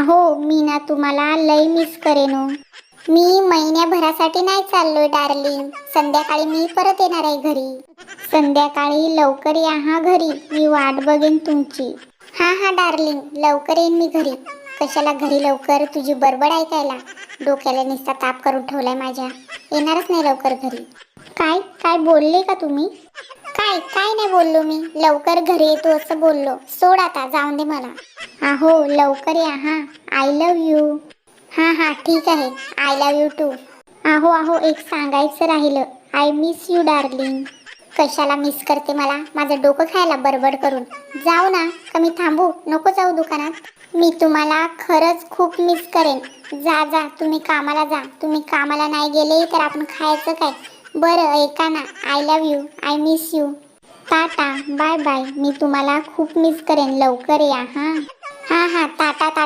अहो मी ना तुम्हाला लई मिस करेन हो. मी महिन्याभरासाठी नाही चाललोय डार्लिंग. संध्याकाळी मी परत येणार आहे घरी. संध्याकाळी लवकर या हा घरी. मी वाट बघेन तुमची. हा डार्लिंग, लवकर येईन मी घरी. कशाला घरी लवकर? तुझी बडबड ऐकायला. डोक्याला नुसता ताप करून ठेवलाय माझ्या. येणारच नाही लवकर घरी. काय काय बोलले का तुम्ही? काय काय नाही बोललो मी. लवकर घरी येतो असं बोललो. सोड आता, जाऊन दे मला. अहो लवकर या हा. I love you. हा ठीक आहे. I love you too. अहो एक सांगायचं राहिलं. I miss you darling. कशाला मिस करते मला? माझं डोकं खायला बडबड करून. जाऊ ना, कमी थांबू? नको जाऊ दुकानात. मी तुम्हाला खरंच खूप मिस करेन. जा तुम्ही कामाला जा. तुम्ही कामाला नाही गेले तर आपण खायचं काय? बरं ऐका ना, I love you, I miss you. Tata bye bye. मी तुम्हाला खूप मिस करेन. लवकर या हा. हा टाटा टाटा.